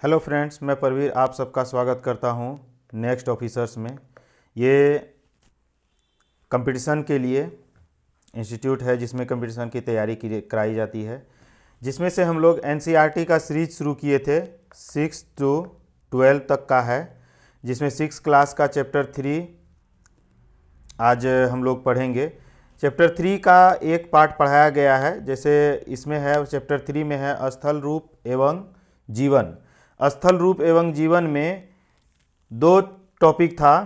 Hello friends, मैं परवीर आप सबका स्वागत करता हूं नेक्स्ट ऑफिसर्स में। ये कंपटीशन के लिए इंस्टीट्यूट है जिसमें कंपटीशन की तैयारी कराई जाती है, जिसमें से हम लोग एनसीईआरटी का सीरीज शुरू किए थे 6 to 12 तक का है, जिसमें 6 क्लास का चैप्टर 3 आज हम लोग पढ़ेंगे। चैप्टर 3 का एक पार्ट पढ़ाया गया है, जैसे इसमें है चैप्टर 3 में है स्थल रूप एवं जीवन। स्थल रूप एवं जीवन में दो टॉपिक था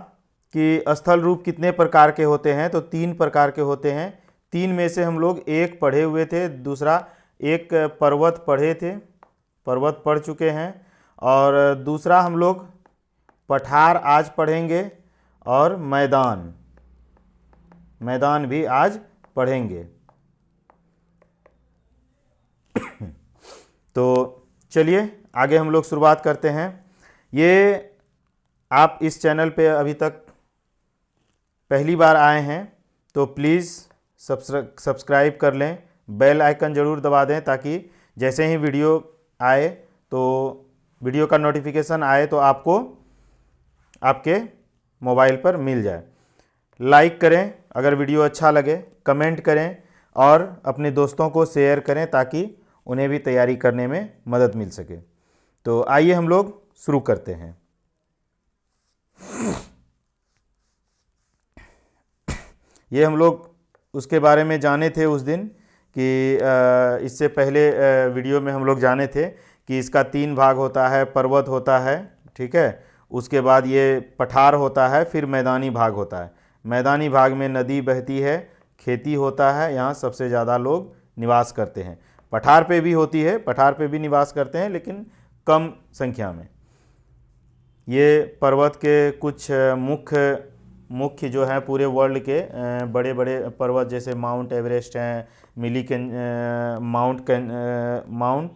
कि स्थल रूप कितने प्रकार के होते हैं, तो 3 प्रकार के होते हैं। 3 में से हम लोग एक पढ़े हुए थे, दूसरा एक पर्वत पढ़े थे, पर्वत पढ़ चुके हैं, और दूसरा हम लोग पठार आज पढ़ेंगे और मैदान भी आज पढ़ेंगे। तो चलिए आगे हम लोग शुरुआत करते हैं। ये आप इस चैनल पे अभी तक पहली बार आए हैं तो प्लीज़ सब्सक्राइब कर लें, बेल आइकन ज़रूर दबा दें ताकि जैसे ही वीडियो आए तो वीडियो का नोटिफिकेशन आए तो आपको आपके मोबाइल पर मिल जाए। लाइक करें अगर वीडियो अच्छा लगे, कमेंट करें और अपने दोस्तों को शेयर करें ताकि उन्हें भी तैयारी करने में मदद मिल सके। तो आइए हम लोग शुरू करते हैं। ये हम लोग उसके बारे में जाने थे उस दिन कि इससे पहले वीडियो में हम लोग जाने थे कि इसका 3 भाग होता है, पर्वत होता है, ठीक है, उसके बाद ये पठार होता है, फिर मैदानी भाग होता है। मैदानी भाग में नदी बहती है, खेती होता है, यहाँ सबसे ज़्यादा लोग निवास करते हैं। पठार पे भी होती है, पठार पे भी निवास करते हैं लेकिन कम संख्या में। ये पर्वत के कुछ मुख्य जो हैं पूरे वर्ल्ड के बड़े बड़े पर्वत जैसे माउंट एवरेस्ट हैं, माउंट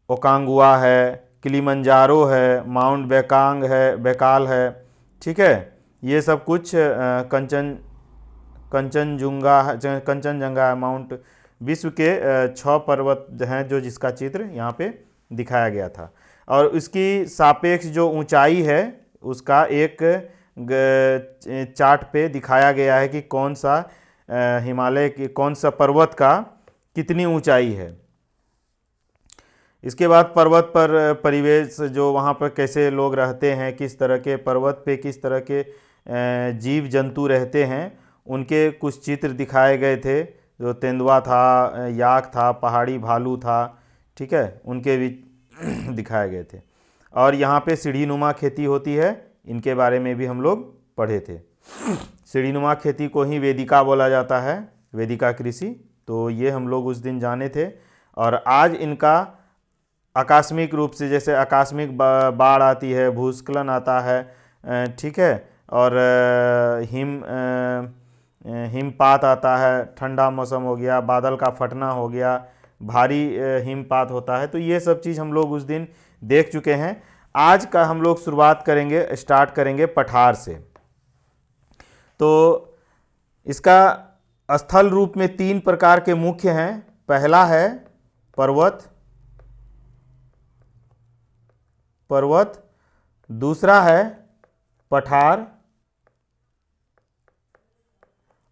ओकांगुआ है, किलिमंजारो है, माउंट बेकाल है, ठीक है। ये सब कुछ कंचनजंगा है, माउंट विश्व के 6 पर्वत हैं जो जिसका चित्र यहाँ पे दिखाया गया था। और उसकी सापेक्ष जो ऊंचाई है उसका एक चार्ट पे दिखाया गया है कि कौन सा हिमालय की कौन सा पर्वत का कितनी ऊंचाई है। इसके बाद पर्वत पर परिवेश जो वहाँ पर कैसे लोग रहते हैं, किस तरह के पर्वत पे किस तरह के जीव जंतु रहते हैं, उनके कुछ चित्र दिखाए गए थे। जो तेंदुआ था, याक था, पहाड़ी भालू था, ठीक है, उनके भी दिखाए गए थे। और यहाँ पे सीढ़ीनुमा खेती होती है, इनके बारे में भी हम लोग पढ़े थे। सीढ़ीनुमा खेती को ही वेदिका बोला जाता है, वेदिका कृषि। तो ये हम लोग उस दिन जाने थे। और आज इनका आकस्मिक रूप से, जैसे आकस्मिक बाढ़ आती है, भूस्खलन आता है, ठीक है, और हिमपात आता है, ठंडा मौसम हो गया, बादल का फटना हो गया, भारी हिमपात होता है। तो ये सब चीज़ हम लोग उस दिन देख चुके हैं। आज का हम लोग स्टार्ट करेंगे पठार से। तो इसका स्थल रूप में 3 प्रकार के मुख्य हैं। पहला है पर्वत, दूसरा है पठार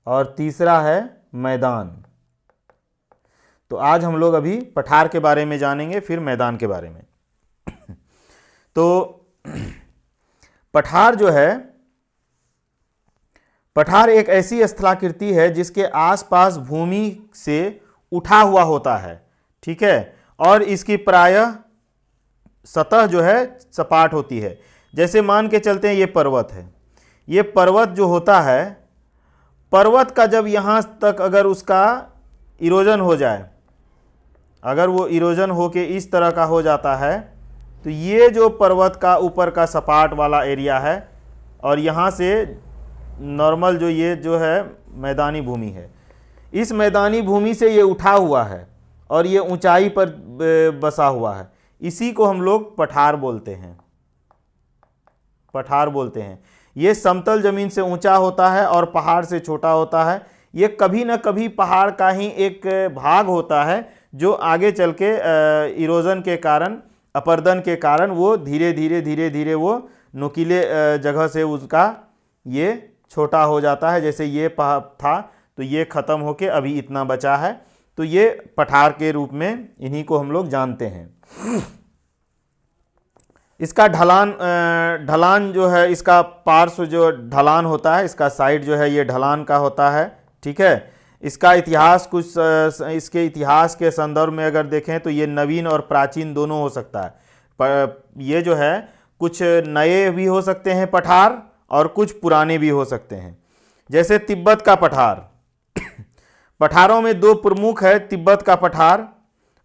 और तीसरा है मैदान। तो आज हम लोग अभी पठार के बारे में जानेंगे, फिर मैदान के बारे में। तो पठार जो है, पठार एक ऐसी स्थलाकृति है जिसके आसपास भूमि से उठा हुआ होता है, ठीक है, और इसकी प्रायः सतह जो है सपाट होती है। जैसे मान के चलते हैं ये पर्वत है, ये पर्वत जो होता है, पर्वत का जब यहाँ तक अगर उसका इरोजन हो जाए, अगर वो इरोजन होके इस तरह का हो जाता है, तो ये जो पर्वत का ऊपर का सपाट वाला एरिया है, और यहाँ से नॉर्मल ये जो है मैदानी भूमि है, इस मैदानी भूमि से ये उठा हुआ है और ये ऊंचाई पर बसा हुआ है। इसी को हम लोग पठार बोलते हैं। ये समतल जमीन से ऊंचा होता है और पहाड़ से छोटा होता है। ये कभी न कभी पहाड़ का ही एक भाग होता है जो आगे चल के इरोजन के कारण अपर्दन के कारण वो धीरे धीरे वो नुकीले जगह से उसका ये छोटा हो जाता है। जैसे ये था तो ये ख़त्म होके अभी इतना बचा है, तो ये पठार के रूप में इन्हीं को हम लोग जानते हैं। इसका ढलान जो है, इसका पार्श्व जो ढलान होता है, इसका साइड जो है ये ढलान का होता है, ठीक है। इसका इतिहास कुछ इसके इतिहास के संदर्भ में अगर देखें तो ये नवीन और प्राचीन दोनों हो सकता है। पर ये जो है कुछ नए भी हो सकते हैं पठार और कुछ पुराने भी हो सकते हैं। जैसे तिब्बत का पठार, पठारों में दो प्रमुख है, तिब्बत का पठार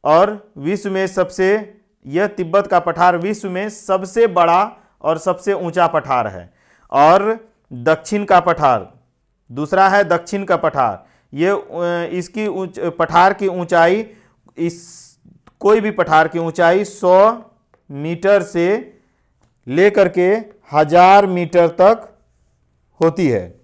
और विश्व में सबसे, यह तिब्बत का पठार विश्व में सबसे बड़ा और सबसे ऊंचा पठार है। और दक्षिण का पठार दूसरा है, दक्षिण का पठार, ये इसकी पठार की ऊंचाई, इस कोई भी पठार की ऊंचाई 100 मीटर से लेकर के 1000 मीटर तक होती है।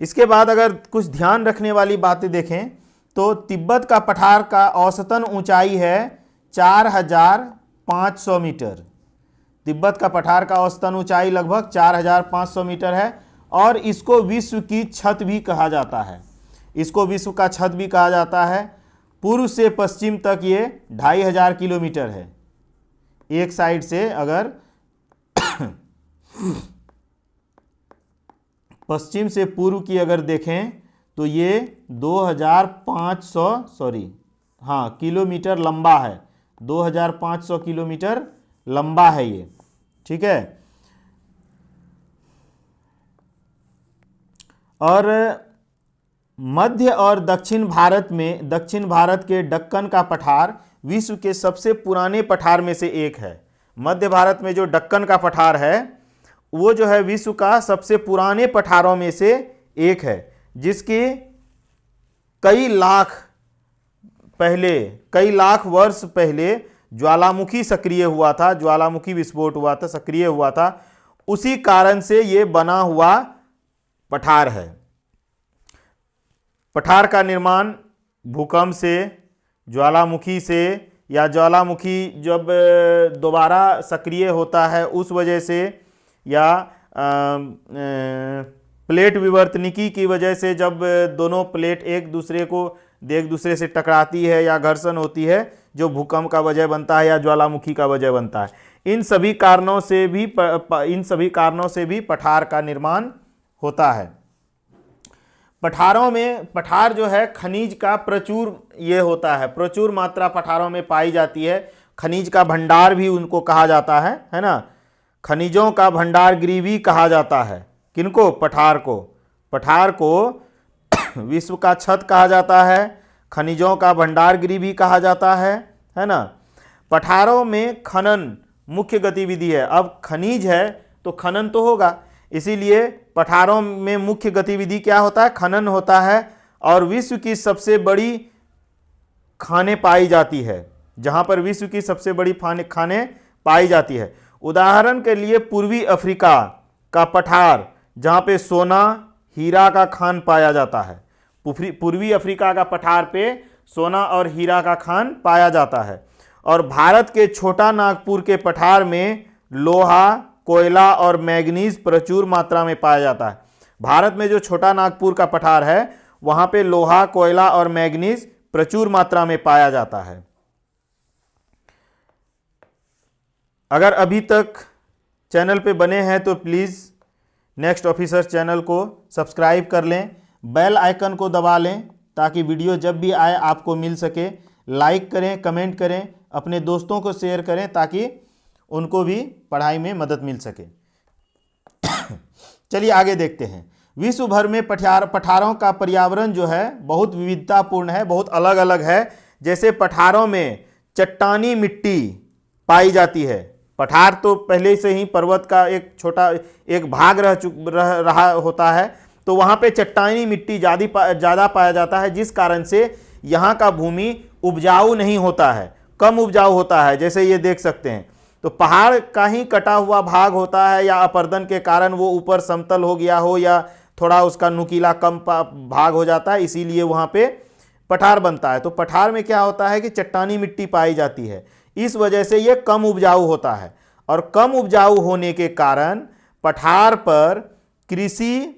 इसके बाद अगर कुछ ध्यान रखने वाली बातें देखें तो तिब्बत का पठार का औसतन ऊंचाई है 4500 मीटर। तिब्बत का पठार का औसतन ऊंचाई लगभग 4500 मीटर है और इसको विश्व की छत भी कहा जाता है। इसको विश्व का छत भी कहा जाता है। पूर्व से पश्चिम तक ये 2500 किलोमीटर है। एक साइड से अगर पश्चिम से पूर्व की अगर देखें तो ये 2500 किलोमीटर लंबा है। 2500 किलोमीटर लंबा है ये, ठीक है। और मध्य और दक्षिण भारत में, दक्षिण भारत के दक्कन का पठार विश्व के सबसे पुराने पठार में से एक है। मध्य भारत में जो दक्कन का पठार है वो जो है विश्व का सबसे पुराने पठारों में से एक है, जिसकी कई लाख वर्ष पहले ज्वालामुखी सक्रिय हुआ था, ज्वालामुखी विस्फोट हुआ था, सक्रिय हुआ था। उसी कारण से ये बना हुआ पठार है। पठार का निर्माण भूकंप से, ज्वालामुखी से, या ज्वालामुखी जब दोबारा सक्रिय होता है उस वजह से, या प्लेट विवर्तनिकी की वजह से, जब दोनों प्लेट एक दूसरे से टकराती है या घर्षण होती है, जो भूकंप का वजह बनता है या ज्वालामुखी का वजह बनता है। इन सभी कारणों से भी पठार का निर्माण होता है। पठार जो है खनिज का प्रचुर ये होता है, प्रचुर मात्रा पठारों में पाई जाती है। खनिज का भंडार भी उनको कहा जाता है ना। खनिजों का भंडार गृह भी कहा जाता है। किनको? पठार को। पठार को विश्व का छत कहा जाता है, खनिजों का भंडार गृह भी कहा जाता है ना। पठारों में खनन मुख्य गतिविधि है। अब खनिज है तो खनन तो होगा, इसीलिए पठारों में मुख्य गतिविधि क्या होता है? खनन होता है। और विश्व की सबसे बड़ी खानें पाई जाती है, जहां पर विश्व की सबसे बड़ी खानें पाई जाती है। उदाहरण के लिए पूर्वी अफ्रीका का पठार, जहां पे सोना हीरा का खान पाया जाता है। पूर्वी अफ्रीका का पठार पे सोना और हीरा का खान पाया जाता है। और भारत के छोटा नागपुर के पठार में लोहा, कोयला और मैग्नीज प्रचुर मात्रा में पाया जाता है। भारत में जो छोटा नागपुर का पठार है वहां पे लोहा, कोयला और मैग्नीज प्रचुर मात्रा में पाया जाता है। अगर अभी तक चैनल पे बने हैं तो प्लीज़ नेक्स्ट ऑफिसर चैनल को सब्सक्राइब कर लें, बेल आइकन को दबा लें ताकि वीडियो जब भी आए आपको मिल सके। लाइक करें, कमेंट करें, अपने दोस्तों को शेयर करें ताकि उनको भी पढ़ाई में मदद मिल सके। चलिए आगे देखते हैं। विश्व भर में पठारों का पर्यावरण जो है बहुत विविधतापूर्ण है, बहुत अलग अलग है। जैसे पठारों में चट्टानी मिट्टी पाई जाती है। पठार तो पहले से ही पर्वत का एक छोटा एक भाग रहा होता है, तो वहाँ पे चट्टानी मिट्टी ज़्यादा पाया जाता है, जिस कारण से यहाँ का भूमि उपजाऊ नहीं होता है, कम उपजाऊ होता है। जैसे ये देख सकते हैं, तो पहाड़ का ही कटा हुआ भाग होता है, या अपर्दन के कारण वो ऊपर समतल हो गया हो, या थोड़ा उसका नुकीला कम भाग हो जाता है, इसीलिए वहाँ पे पठार बनता है। तो पठार में क्या होता है कि चट्टानी मिट्टी पाई जाती है, इस वजह से यह कम उपजाऊ होता है। और कम उपजाऊ होने के कारण पठार पर कृषि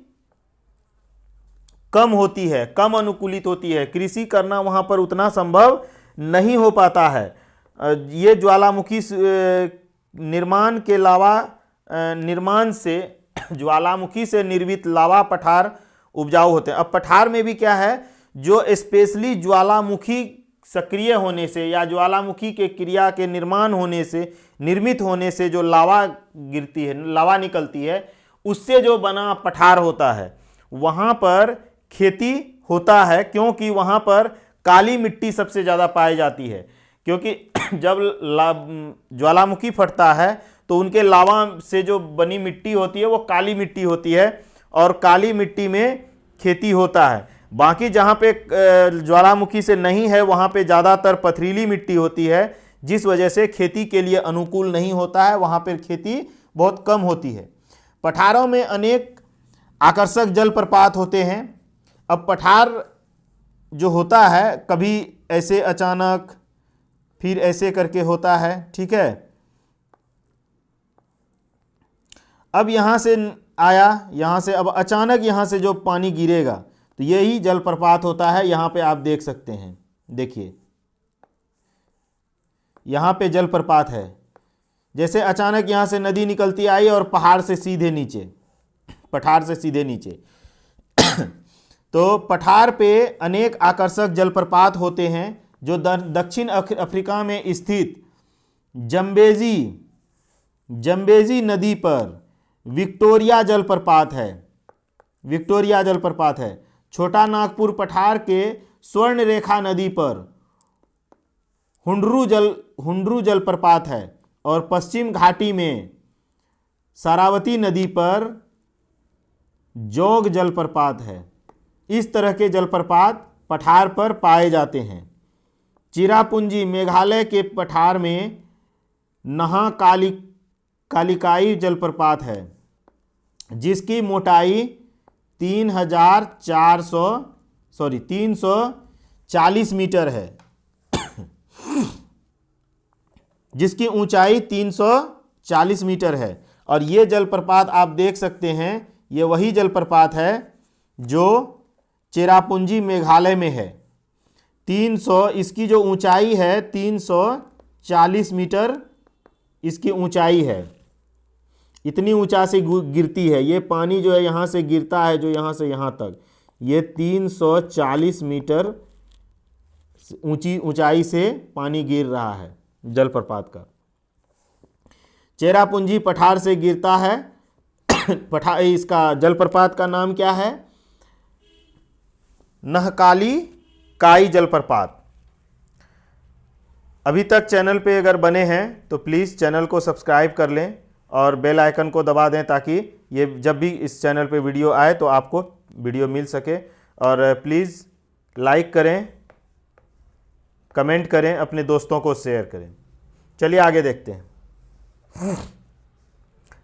कम होती है, कम अनुकूलित होती है, कृषि करना वहां पर उतना संभव नहीं हो पाता है। ये ज्वालामुखी निर्माण के लावा निर्माण से ज्वालामुखी से निर्मित लावा पठार उपजाऊ होते हैं। अब पठार में भी क्या है, जो स्पेशली ज्वालामुखी सक्रिय होने से या ज्वालामुखी के क्रिया के निर्माण होने से, निर्मित होने से जो लावा गिरती है, लावा निकलती है, उससे जो बना पठार होता है, वहाँ पर खेती होता है। क्योंकि वहाँ पर काली मिट्टी सबसे ज़्यादा पाई जाती है, क्योंकि जब ज्वालामुखी फटता है तो उनके लावा से जो बनी मिट्टी होती है वो काली मिट्टी होती है, और काली मिट्टी में खेती होता है। बाकी जहाँ पे ज्वालामुखी से नहीं है वहाँ पे ज़्यादातर पथरीली मिट्टी होती है, जिस वजह से खेती के लिए अनुकूल नहीं होता है, वहाँ पर खेती बहुत कम होती है। पठारों में अनेक आकर्षक जलप्रपात होते हैं। अब पठार जो होता है कभी ऐसे अचानक, फिर ऐसे करके होता है, ठीक है। अब यहाँ से आया, यहाँ से अब अचानक यहाँ से जो पानी गिरेगा तो यही जलप्रपात होता है। यहाँ पे आप देख सकते हैं, देखिए यहाँ पे जलप्रपात है। जैसे अचानक यहाँ से नदी निकलती आई और पहाड़ से सीधे नीचे, पठार से सीधे नीचे तो पठार पे अनेक आकर्षक जलप्रपात होते हैं, जो दक्षिण अफ्रीका में स्थित जम्बेजी नदी पर विक्टोरिया जलप्रपात है। विक्टोरिया जलप्रपात है। छोटा नागपुर पठार के स्वर्ण रेखा नदी पर हुंडरू जलप्रपात है, और पश्चिम घाटी में सारावती नदी पर जोग जलप्रपात है। इस तरह के जलप्रपात पठार पर पाए जाते हैं। चिरापुंजी मेघालय के पठार में नहा कालिकाई जलप्रपात है, जिसकी मोटाई 340 मीटर है, जिसकी ऊंचाई 340 मीटर है। और ये जलप्रपात आप देख सकते हैं, ये वही जलप्रपात है जो चेरापूंजी मेघालय में है। 300 इसकी जो ऊंचाई है 340 मीटर इसकी ऊंचाई है। इतनी ऊंचाई से गिरती है ये पानी, जो है यहाँ से गिरता है, जो यहाँ से यहाँ तक, ये 340 मीटर ऊंचाई से पानी गिर रहा है जलप्रपात का। चेरापूंजी पठार से गिरता है। इसका जलप्रपात का नाम क्या है? नहकाली काई जलप्रपात। अभी तक चैनल पे अगर बने हैं तो प्लीज़ चैनल को सब्सक्राइब कर लें और बेल आइकन को दबा दें, ताकि ये जब भी इस चैनल पे वीडियो आए तो आपको वीडियो मिल सके। और प्लीज़ लाइक करें, कमेंट करें, अपने दोस्तों को शेयर करें। चलिए आगे देखते हैं।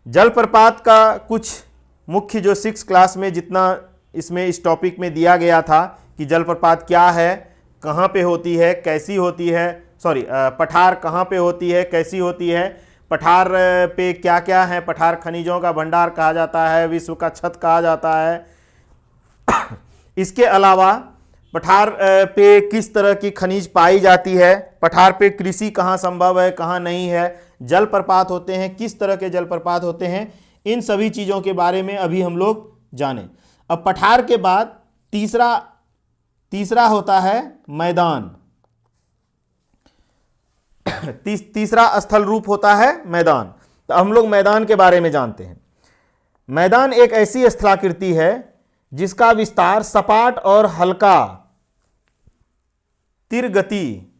जलप्रपात का कुछ मुख्य जो 6 क्लास में जितना इसमें इस टॉपिक में दिया गया था कि जलप्रपात क्या है, कहाँ पे होती है, कैसी होती है, पठार कहाँ पे होती है, कैसी होती है, पठार पे क्या क्या है। पठार खनिजों का भंडार कहा जाता है, विश्व का छत कहा जाता है। इसके अलावा पठार पे किस तरह की खनिज पाई जाती है, पठार पे कृषि कहाँ संभव है, कहाँ नहीं है, जलप्रपात होते हैं, किस तरह के जलप्रपात होते हैं, इन सभी चीज़ों के बारे में अभी हम लोग जाने। अब पठार के बाद तीसरा होता है मैदान। तीसरा स्थल रूप होता है मैदान। तो हम लोग मैदान के बारे में जानते हैं। मैदान एक ऐसी स्थलाकृति है जिसका विस्तार सपाट और हल्का तीरगति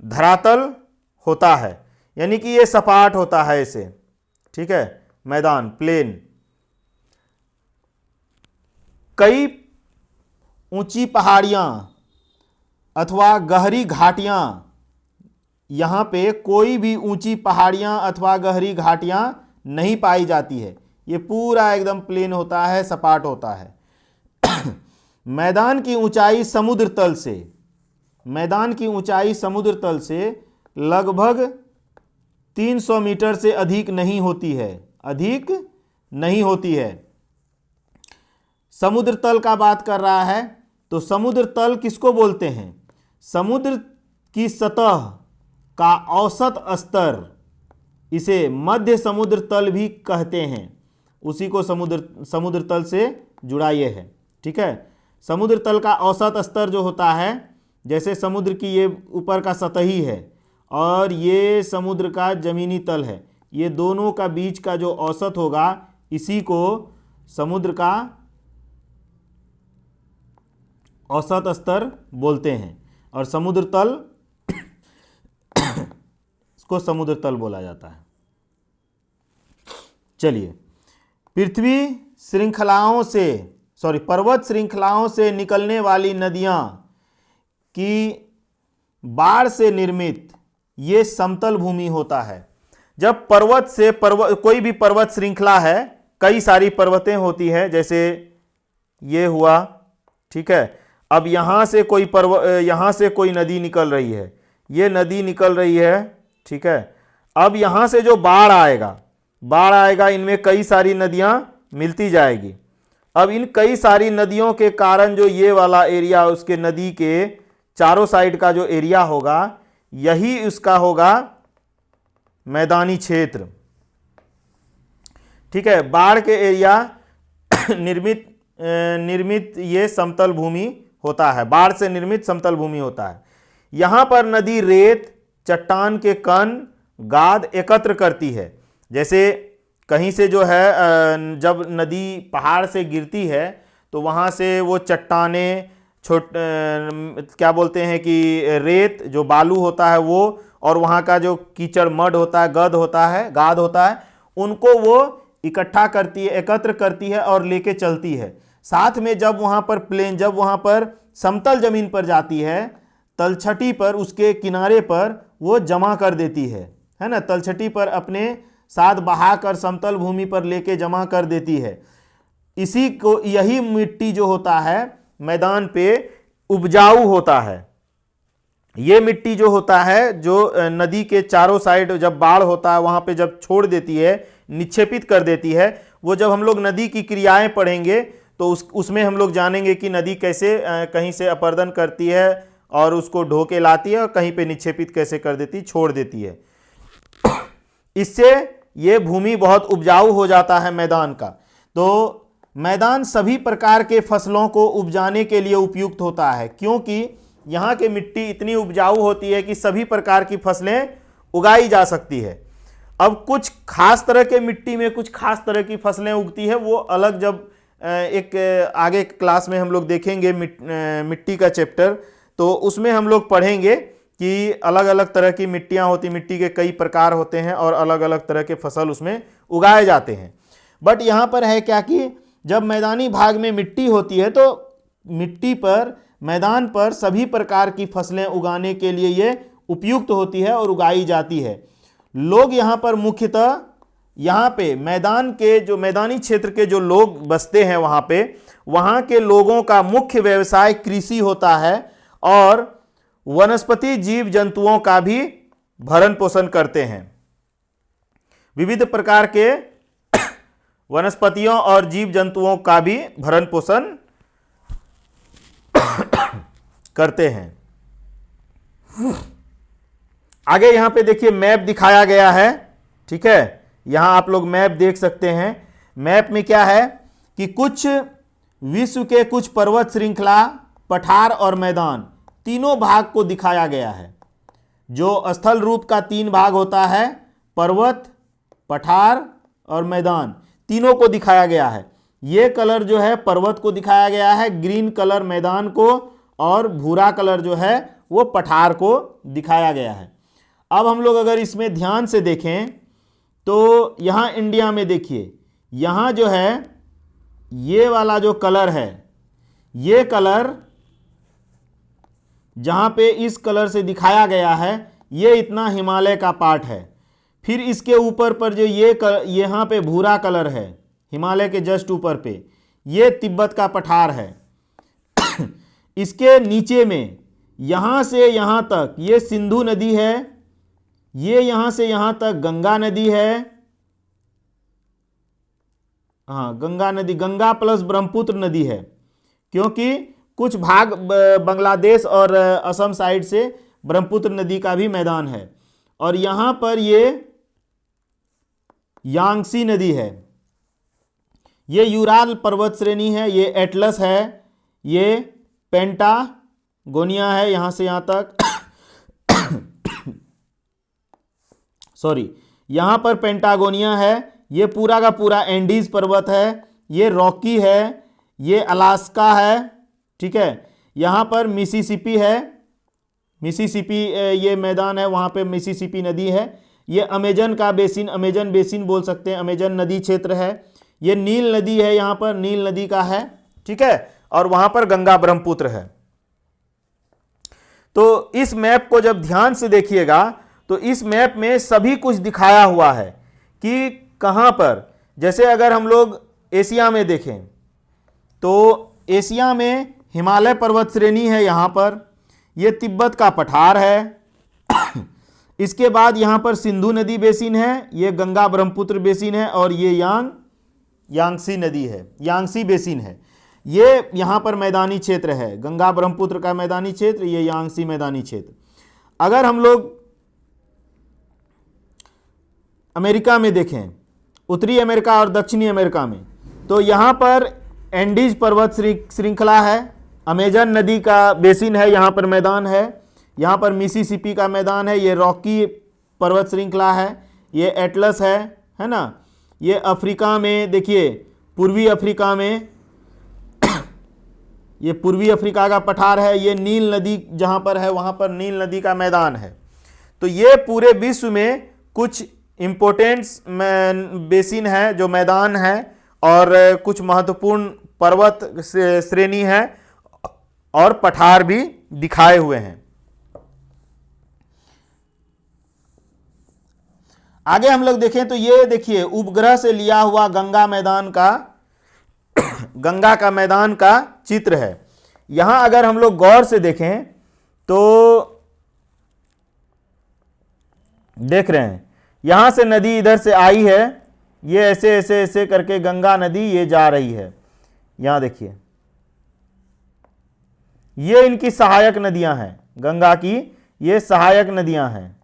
धरातल होता है, यानी कि ये सपाट होता है ऐसे, ठीक है, मैदान प्लेन। कई ऊंची पहाड़ियां अथवा गहरी घाटियां, यहाँ पे कोई भी ऊंची पहाड़ियां अथवा गहरी घाटियां नहीं पाई जाती है। ये पूरा एकदम प्लेन होता है, सपाट होता है। मैदान की ऊंचाई समुद्र तल से मैदान की ऊंचाई समुद्र तल से लगभग 300 मीटर से अधिक नहीं होती है, अधिक नहीं होती है। समुद्र तल का बात कर रहा है, तो समुद्र तल किसको बोलते हैं? समुद्र की सतह का औसत स्तर, इसे मध्य समुद्र तल भी कहते हैं। उसी को समुद्र तल से जुड़ाइए है, ठीक है। समुद्र तल का औसत स्तर जो होता है, जैसे समुद्र की ये ऊपर का सतही है और ये समुद्र का जमीनी तल है, ये दोनों का बीच का जो औसत होगा इसी को समुद्र का औसत स्तर बोलते हैं। और समुद्र तल इसको समुद्र तल बोला जाता है। चलिए, पृथ्वी श्रृंखलाओं से पर्वत श्रृंखलाओं से निकलने वाली नदियां की बाढ़ से निर्मित ये समतल भूमि होता है। जब कोई भी पर्वत श्रृंखला है, कई सारी पर्वतें होती है, जैसे ये हुआ, ठीक है। अब यहां से कोई नदी निकल रही है, ये नदी निकल रही है, ठीक है। अब यहां से जो बाढ़ आएगा, इनमें कई सारी नदियां मिलती जाएगी। अब इन कई सारी नदियों के कारण जो ये वाला एरिया, उसके नदी के चारों साइड का जो एरिया होगा, यही उसका होगा मैदानी क्षेत्र, ठीक है। बाढ़ के एरिया निर्मित ये समतल भूमि होता है, बाढ़ से निर्मित समतल भूमि होता है। यहां पर नदी रेत, चट्टान के कण, गाद एकत्र करती है। जैसे कहीं से जो है, जब नदी पहाड़ से गिरती है तो वहाँ से वो चट्टानें, क्या बोलते हैं कि रेत, जो बालू होता है वो, और वहाँ का जो कीचड़ मड होता है, गाद होता है, उनको वो इकट्ठा करती है, एकत्र करती है और लेके चलती है। साथ में जब वहाँ पर समतल जमीन पर जाती है, तलछटी पर, उसके किनारे पर वो जमा कर देती है ना, तलछटी पर अपने साथ बहाकर समतल भूमि पर लेके जमा कर देती है। यही मिट्टी जो होता है मैदान पे उपजाऊ होता है। ये मिट्टी जो होता है, जो नदी के चारों साइड जब बाढ़ होता है वहां पे जब छोड़ देती है, निक्षेपित कर देती है, वो जब हम लोग नदी की क्रियाएं पढ़ेंगे तो उसमें हम लोग जानेंगे कि नदी कैसे कहीं से अपर्दन करती है और उसको ढो के लाती है और कहीं पे निक्षेपित कैसे कर देती, छोड़ देती है। इससे ये भूमि बहुत उपजाऊ हो जाता है मैदान का। तो मैदान सभी प्रकार के फसलों को उपजाने के लिए उपयुक्त होता है, क्योंकि यहाँ की मिट्टी इतनी उपजाऊ होती है कि सभी प्रकार की फसलें उगाई जा सकती है। अब कुछ खास तरह के मिट्टी में कुछ खास तरह की फसलें उगती है, वो अलग जब एक आगे क्लास में हम लोग देखेंगे मिट्टी का चैप्टर, तो उसमें हम लोग पढ़ेंगे कि अलग अलग तरह की मिट्टियाँ होती, मिट्टी के कई प्रकार होते हैं और अलग अलग तरह के फसल उसमें उगाए जाते हैं। बट यहाँ पर है क्या कि जब मैदानी भाग में मिट्टी होती है तो मिट्टी पर, मैदान पर सभी प्रकार की फसलें उगाने के लिए ये उपयुक्त होती है और उगाई जाती है। लोग यहाँ पर मुख्यतः, यहाँ पे मैदानी क्षेत्र के जो लोग बसते हैं वहाँ के लोगों का मुख्य व्यवसाय कृषि होता है और वनस्पति जीव जंतुओं का भी भरण पोषण करते हैं। विविध प्रकार के वनस्पतियों और जीव जंतुओं का भी भरण पोषण करते हैं। आगे यहां पे देखिए मैप दिखाया गया है, ठीक है। यहां आप लोग मैप देख सकते हैं। मैप में क्या है कि कुछ विश्व के कुछ पर्वत श्रृंखला, पठार और मैदान तीनों भाग को दिखाया गया है। जो स्थल रूप का 3 भाग होता है, पर्वत, पठार और मैदान, तीनों को दिखाया गया है। ये कलर जो है पर्वत को दिखाया गया है, ग्रीन कलर मैदान को, और भूरा कलर जो है वो पठार को दिखाया गया है। अब हम लोग अगर इसमें ध्यान से देखें तो यहाँ इंडिया में देखिए, यहाँ जो है ये वाला जो कलर है, ये कलर जहाँ पे इस कलर से दिखाया गया है, ये इतना हिमालय का पार्ट है। फिर इसके ऊपर पर जो यहाँ पे भूरा कलर है, हिमालय के जस्ट ऊपर पे, ये तिब्बत का पठार है। इसके नीचे में यहां से यहां तक ये सिंधु नदी है, ये यहां से यहां तक गंगा नदी है। हाँ, गंगा नदी, गंगा प्लस ब्रह्मपुत्र नदी है, क्योंकि कुछ भाग बांग्लादेश और असम साइड से ब्रह्मपुत्र नदी का भी मैदान है। और यहां पर ये यांगसी नदी है, ये यूराल पर्वत श्रेणी है, ये एटलस है, ये पेंटागोनिया है यहां से यहां तक सॉरी, यहां पर पेंटागोनिया है, ये पूरा का पूरा एंडीज पर्वत है, ये रॉकी है, ये अलास्का है, ठीक है। यहां पर मिसिसिपी है, मिसिसिपी ये मैदान है, वहां पे मिसिसिपी नदी है। ये अमेजन का बेसिन, अमेजन बेसिन बोल सकते हैं, अमेजन नदी क्षेत्र है। ये नील नदी है, यहां पर नील नदी का है, ठीक है। और वहां पर गंगा ब्रह्मपुत्र है। तो इस मैप को जब ध्यान से देखिएगा तो इस मैप में सभी कुछ दिखाया हुआ है कि कहां पर, जैसे अगर हम लोग एशिया में देखें तो एशिया में हिमालय पर्वत श्रेणी है, यहां पर ये तिब्बत का पठार है इसके बाद यहां पर सिंधु नदी बेसिन है, ये गंगा ब्रह्मपुत्र बेसिन है, और ये यांगसी नदी है, यांगसी बेसिन है। ये यहां पर मैदानी क्षेत्र है, गंगा ब्रह्मपुत्र का मैदानी क्षेत्र, ये यांगसी मैदानी क्षेत्र। अगर हम लोग अमेरिका में देखें, उत्तरी अमेरिका और दक्षिणी अमेरिका में, तो यहां पर एंडीज पर्वत श्रृंखला है, अमेजन नदी का बेसिन है, यहां पर मैदान है, यहां पर मिसिसिपी का मैदान है, ये रॉकी पर्वत श्रृंखला है, ये एटलस है ना। ये अफ्रीका में देखिए, पूर्वी अफ्रीका में ये पूर्वी अफ्रीका का पठार है, ये नील नदी जहां पर है वहां पर नील नदी का मैदान है। तो ये पूरे विश्व में कुछ इंपोर्टेंट बेसिन है, जो मैदान है, और कुछ महत्वपूर्ण पर्वत श्रेणी है और पठार भी दिखाए हुए हैं। आगे हम लोग देखें तो ये देखिए उपग्रह से लिया हुआ गंगा मैदान का गंगा का मैदान का चित्र है। यहां अगर हम लोग गौर से देखें तो देख रहे हैं, यहां से नदी इधर से आई है, ये ऐसे ऐसे ऐसे करके गंगा नदी ये जा रही है। यहां देखिए, ये इनकी सहायक नदियां हैं, गंगा की ये सहायक नदियां हैं।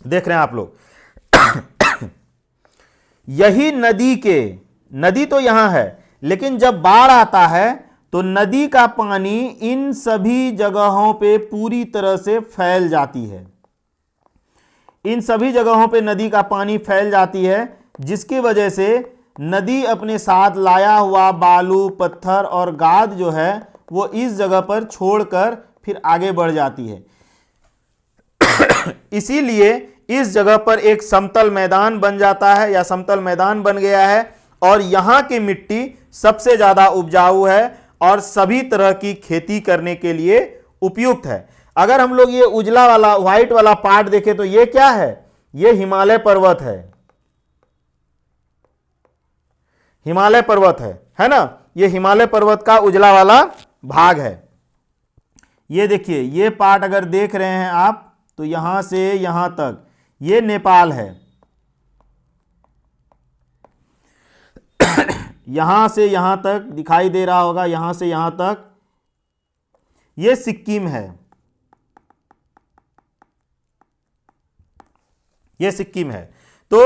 देख रहे हैं आप लोग यही नदी तो यहां है, लेकिन जब बाढ़ आता है तो नदी का पानी इन सभी जगहों पे पूरी तरह से फैल जाती है। इन सभी जगहों पे नदी का पानी फैल जाती है, जिसकी वजह से नदी अपने साथ लाया हुआ बालू, पत्थर और गाद जो है वो इस जगह पर छोड़कर फिर आगे बढ़ जाती है। इसीलिए इस जगह पर एक समतल मैदान बन जाता है या समतल मैदान बन गया है, और यहां की मिट्टी सबसे ज्यादा उपजाऊ है और सभी तरह की खेती करने के लिए उपयुक्त है। अगर हम लोग ये उजला वाला, व्हाइट वाला पार्ट देखें तो ये क्या है, ये हिमालय पर्वत है, हिमालय पर्वत है ना। ये हिमालय पर्वत का उजला वाला भाग है। ये देखिए, ये पार्ट अगर देख रहे हैं आप तो यहां से यहां तक ये नेपाल है, यहां से यहां तक दिखाई दे रहा होगा, यहां से यहां तक ये सिक्किम है, ये सिक्किम है। तो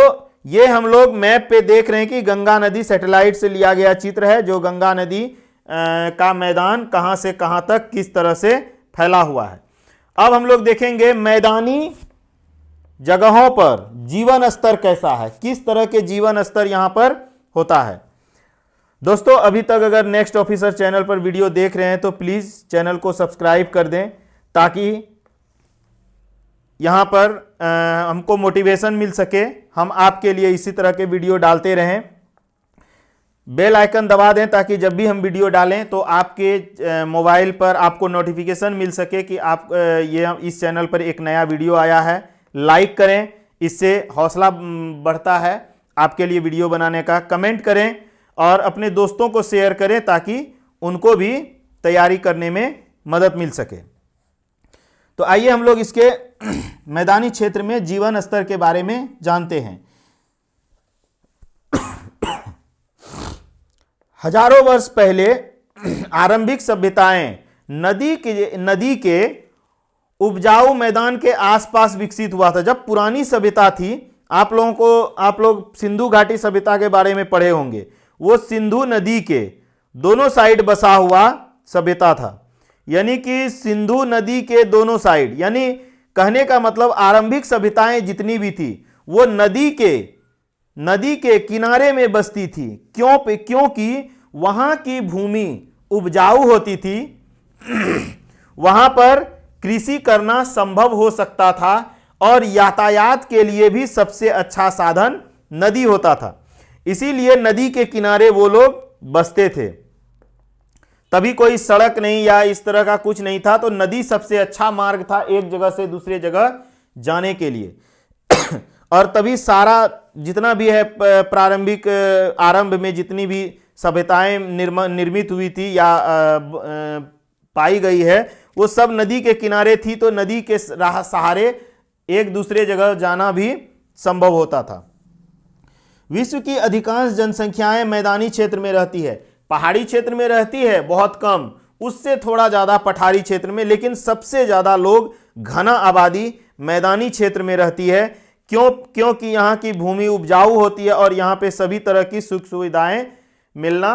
ये हम लोग मैप पे देख रहे हैं कि गंगा नदी सैटेलाइट से लिया गया चित्र है, जो गंगा नदी का मैदान कहां से कहां तक किस तरह से फैला हुआ है। अब हम लोग देखेंगे मैदानी जगहों पर जीवन स्तर कैसा है, किस तरह के जीवन स्तर यहां पर होता है। दोस्तों, अभी तक अगर नेक्स्ट ऑफिसर चैनल पर वीडियो देख रहे हैं तो प्लीज चैनल को सब्सक्राइब कर दें, ताकि यहां पर हमको मोटिवेशन मिल सके, हम आपके लिए इसी तरह के वीडियो डालते रहें। बेल आइकन दबा दें ताकि जब भी हम वीडियो डालें तो आपके मोबाइल पर आपको नोटिफिकेशन मिल सके कि आप ये इस चैनल पर एक नया वीडियो आया है। लाइक करें, इससे हौसला बढ़ता है आपके लिए वीडियो बनाने का। कमेंट करें और अपने दोस्तों को शेयर करें ताकि उनको भी तैयारी करने में मदद मिल सके। तो आइए हम लोग इसके मैदानी क्षेत्र में जीवन स्तर के बारे में जानते हैं। हजारों वर्ष पहले आरंभिक सभ्यताएं नदी के उपजाऊ मैदान के आसपास विकसित हुआ था। जब पुरानी सभ्यता थी, आप लोग सिंधु घाटी सभ्यता के बारे में पढ़े होंगे, वो सिंधु नदी के दोनों साइड बसा हुआ सभ्यता था। यानी कि सिंधु नदी के दोनों साइड, यानी कहने का मतलब आरंभिक सभ्यताएं जितनी भी थी वो नदी के किनारे में बसती थी। क्योंकि वहां की भूमि उपजाऊ होती थी, वहां पर कृषि करना संभव हो सकता था और यातायात के लिए भी सबसे अच्छा साधन नदी होता था। इसीलिए नदी के किनारे वो लोग बसते थे। तभी कोई सड़क नहीं या इस तरह का कुछ नहीं था, तो नदी सबसे अच्छा मार्ग था एक जगह से दूसरे जगह जाने के लिए। और तभी सारा जितना भी है प्रारंभिक आरंभ में जितनी भी सभ्यताएं निर्मित हुई थी या पाई गई है, वो सब नदी के किनारे थी। तो नदी के सहारे एक दूसरे जगह जाना भी संभव होता था। विश्व की अधिकांश जनसंख्याएं मैदानी क्षेत्र में रहती है। पहाड़ी क्षेत्र में रहती है बहुत कम, उससे थोड़ा ज्यादा पठारी क्षेत्र में, लेकिन सबसे ज्यादा लोग घना आबादी मैदानी क्षेत्र में रहती है। क्योंकि यहाँ की भूमि उपजाऊ होती है और यहाँ पे सभी तरह की सुख सुविधाएं मिलना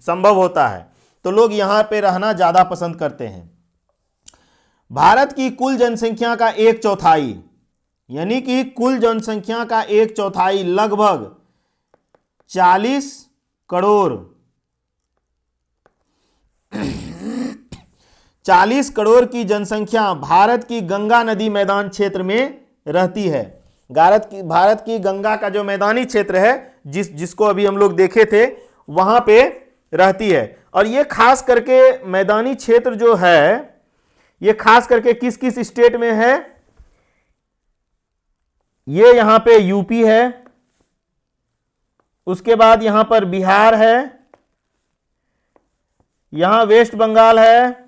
संभव होता है, तो लोग यहाँ पे रहना ज्यादा पसंद करते हैं। भारत की कुल जनसंख्या का 1/4, यानी कि कुल जनसंख्या का 1/4 लगभग 40 करोड़ 40 करोड़ की जनसंख्या भारत की गंगा नदी मैदान क्षेत्र में रहती है। भारत की गंगा का जो मैदानी क्षेत्र है, जिसको अभी हम लोग देखे थे, वहां पे रहती है। और ये खास करके मैदानी क्षेत्र जो है, ये खास करके किस किस स्टेट में है? ये यहां पे यूपी है, उसके बाद यहां पर बिहार है, यहां वेस्ट बंगाल है,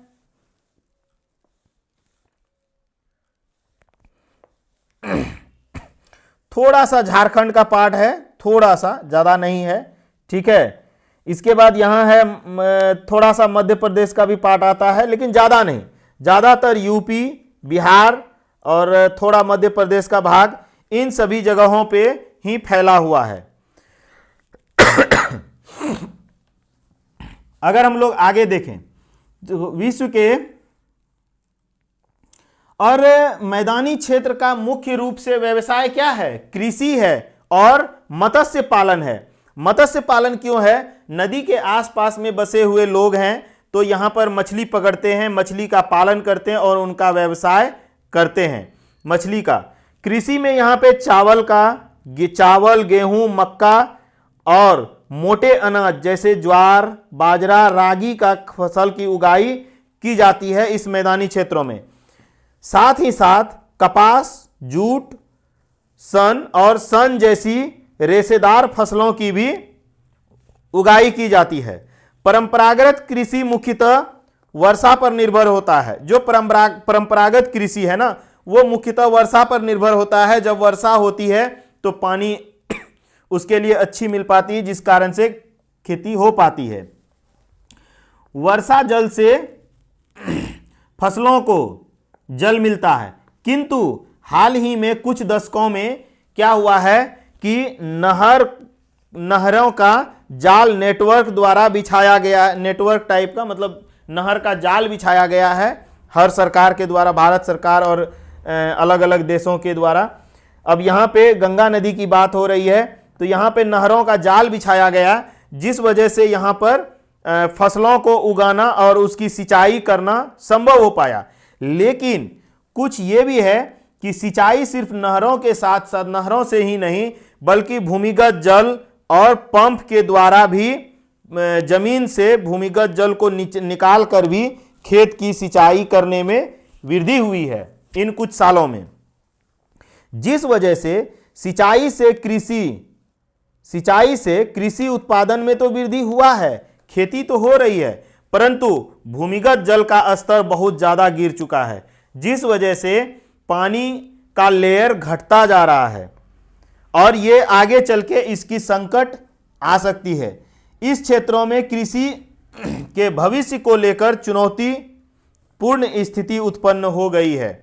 थोड़ा सा झारखंड का पार्ट है, थोड़ा सा, ज्यादा नहीं है, ठीक है। इसके बाद यहां है थोड़ा सा मध्य प्रदेश का भी पार्ट आता है, लेकिन ज्यादा नहीं। ज्यादातर यूपी, बिहार और थोड़ा मध्य प्रदेश का भाग, इन सभी जगहों पे ही फैला हुआ है। अगर हम लोग आगे देखें तो विश्व के और मैदानी क्षेत्र का मुख्य रूप से व्यवसाय क्या है? कृषि है और मत्स्य पालन है। मत्स्य पालन क्यों है? नदी के आसपास में बसे हुए लोग हैं, तो यहां पर मछली पकड़ते हैं, मछली का पालन करते हैं और उनका व्यवसाय करते हैं मछली का। कृषि में यहां पे चावल, गेहूं, मक्का और मोटे अनाज जैसे ज्वार, बाजरा, रागी का फसल की उगाई की जाती है इस मैदानी क्षेत्रों में। साथ ही साथ कपास, जूट, सन जैसी रेशेदार फसलों की भी उगाई की जाती है। परंपरागत कृषि मुख्यतः वर्षा पर निर्भर होता है। जो परंपरागत कृषि है ना, वो मुख्यतः वर्षा पर निर्भर होता है। जब वर्षा होती है तो पानी उसके लिए अच्छी मिल पाती है, जिस कारण से खेती हो पाती है। वर्षा जल से फसलों को जल मिलता है, किंतु हाल ही में कुछ दशकों में क्या हुआ है कि नहरों का जाल नेटवर्क द्वारा बिछाया गया, नेटवर्क टाइप का, मतलब नहर का जाल बिछाया गया है हर सरकार के द्वारा, भारत सरकार और अलग अलग देशों के द्वारा। अब यहाँ पे गंगा नदी की बात हो रही है, तो यहाँ पे नहरों का जाल बिछाया गया, जिस वजह से यहाँ पर फसलों को उगाना और उसकी सिंचाई करना संभव हो पाया। लेकिन कुछ ये भी है कि सिंचाई सिर्फ नहरों के साथ साथ, नहरों से ही नहीं बल्कि भूमिगत जल और पंप के द्वारा भी, जमीन से भूमिगत जल को निकाल कर भी खेत की सिंचाई करने में वृद्धि हुई है इन कुछ सालों में, जिस वजह से सिंचाई से कृषि सिंचाई से कृषि उत्पादन में तो वृद्धि हुआ है, खेती तो हो रही है, परंतु भूमिगत जल का स्तर बहुत ज़्यादा गिर चुका है, जिस वजह से पानी का लेयर घटता जा रहा है और ये आगे चल के इसकी संकट आ सकती है। इस क्षेत्रों में कृषि के भविष्य को लेकर चुनौतीपूर्ण स्थिति उत्पन्न हो गई है।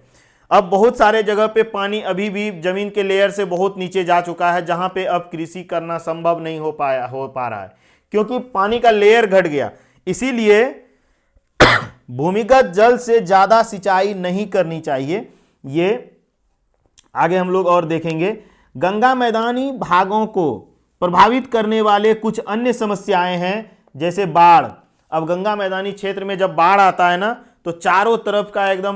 अब बहुत सारे जगह पे पानी अभी भी जमीन के लेयर से बहुत नीचे जा चुका है, जहां पे अब कृषि करना संभव नहीं हो पा रहा है, क्योंकि पानी का लेयर घट गया। इसीलिए भूमिगत जल से ज्यादा सिंचाई नहीं करनी चाहिए। ये आगे हम लोग और देखेंगे। गंगा मैदानी भागों को प्रभावित करने वाले कुछ अन्य समस्याएं हैं, जैसे बाढ़। अब गंगा मैदानी क्षेत्र में जब बाढ़ आता है ना, तो चारों तरफ का एकदम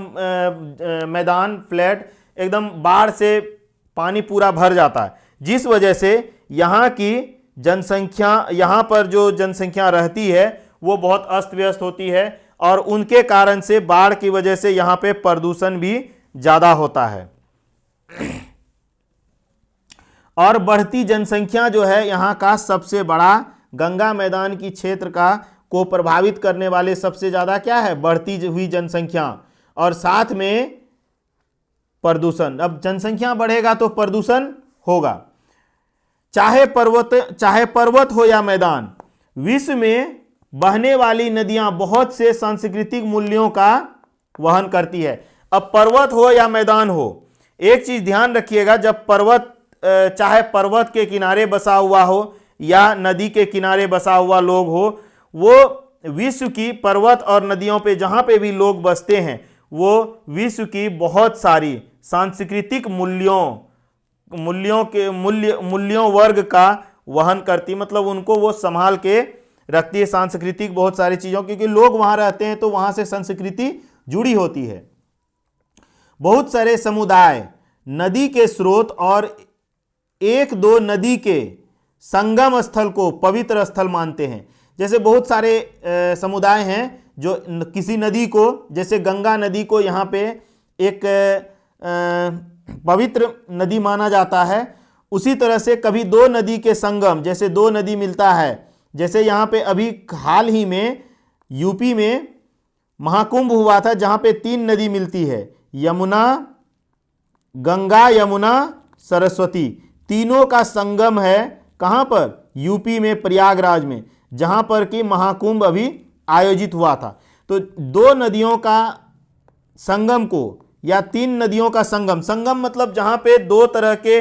मैदान फ्लैट एकदम बाढ़ से पानी पूरा भर जाता है, जिस वजह से यहाँ की जनसंख्या, यहाँ पर जो जनसंख्या रहती है वो बहुत अस्त व्यस्त होती है और उनके कारण से बाढ़ की वजह से यहाँ पे प्रदूषण भी ज़्यादा होता है। और बढ़ती जनसंख्या जो है यहाँ का सबसे बड़ा, गंगा मैदान की क्षेत्र का को प्रभावित करने वाले सबसे ज़्यादा क्या है? बढ़ती हुई जनसंख्या और साथ में प्रदूषण। अब जनसंख्या बढ़ेगा तो प्रदूषण होगा। चाहे पर्वत हो या मैदान, विश्व में बहने वाली नदियां बहुत से सांस्कृतिक मूल्यों का वहन करती है। अब पर्वत हो या मैदान हो, एक चीज ध्यान रखिएगा, जब पर्वत, चाहे पर्वत के किनारे बसा हुआ हो या नदी के किनारे बसा हुआ लोग हो, वो विश्व की पर्वत और नदियों पे जहाँ पे भी लोग बसते हैं वो विश्व की बहुत सारी सांस्कृतिक मूल्यों वर्ग का वहन करती, मतलब उनको वो संभाल के रखती है, सांस्कृतिक बहुत सारी चीज़ों, क्योंकि लोग वहाँ रहते हैं तो वहाँ से संस्कृति जुड़ी होती है। बहुत सारे समुदाय नदी के स्रोत और एक दो नदी के संगम स्थल को पवित्र स्थल मानते हैं। जैसे बहुत सारे समुदाय हैं जो किसी नदी को, जैसे गंगा नदी को यहाँ पे एक पवित्र नदी माना जाता है, उसी तरह से कभी दो नदी के संगम, जैसे दो नदी मिलता है, जैसे यहाँ पे अभी हाल ही में यूपी में महाकुंभ हुआ था जहाँ पे 3 नदी मिलती है, यमुना, गंगा, यमुना, सरस्वती, तीनों का संगम है। कहाँ पर? यूपी में, प्रयागराज में, जहाँ पर कि महाकुंभ अभी आयोजित हुआ था। तो 2 नदियों का संगम को, या 3 नदियों का संगम, संगम मतलब जहाँ पे 2 तरह के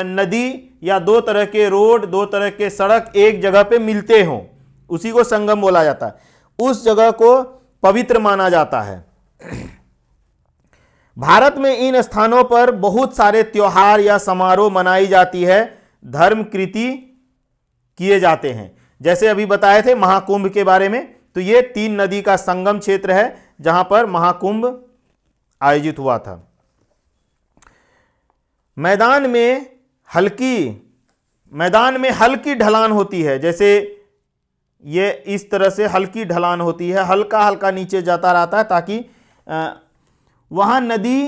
नदी या 2 तरह के रोड, 2 तरह के सड़क एक जगह पे मिलते हों, उसी को संगम बोला जाता है। उस जगह को पवित्र माना जाता है। भारत में इन स्थानों पर बहुत सारे त्योहार या समारोह मनाई जाती है, धर्म कृति किए जाते हैं। जैसे अभी बताए थे महाकुंभ के बारे में, तो ये 3 नदी का संगम क्षेत्र है जहां पर महाकुंभ आयोजित हुआ था। मैदान में हल्की ढलान होती है, जैसे ये इस तरह से हल्की ढलान होती है, हल्का हल्का नीचे जाता रहता है, ताकि वहाँ नदी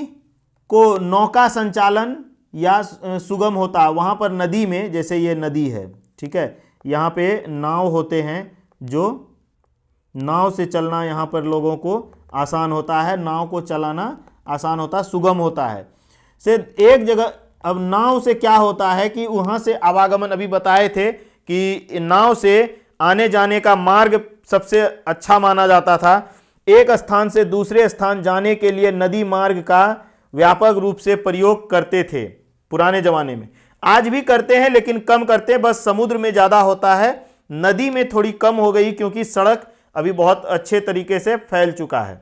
को नौका संचालन या सुगम होता है। वहाँ पर नदी में, जैसे ये नदी है, ठीक है, यहाँ पे नाव होते हैं, जो नाव से चलना यहाँ पर लोगों को आसान होता है, नाव को चलाना आसान होता है, सुगम होता है। से एक जगह, अब नाव से क्या होता है कि वहाँ से आवागमन, अभी बताए थे कि नाव से आने जाने का मार्ग सबसे अच्छा माना जाता था। एक स्थान से दूसरे स्थान जाने के लिए नदी मार्ग का व्यापक रूप से प्रयोग करते थे पुराने जमाने में। आज भी करते हैं लेकिन कम करते हैं, बस समुद्र में ज़्यादा होता है, नदी में थोड़ी कम हो गई क्योंकि सड़क अभी बहुत अच्छे तरीके से फैल चुका है।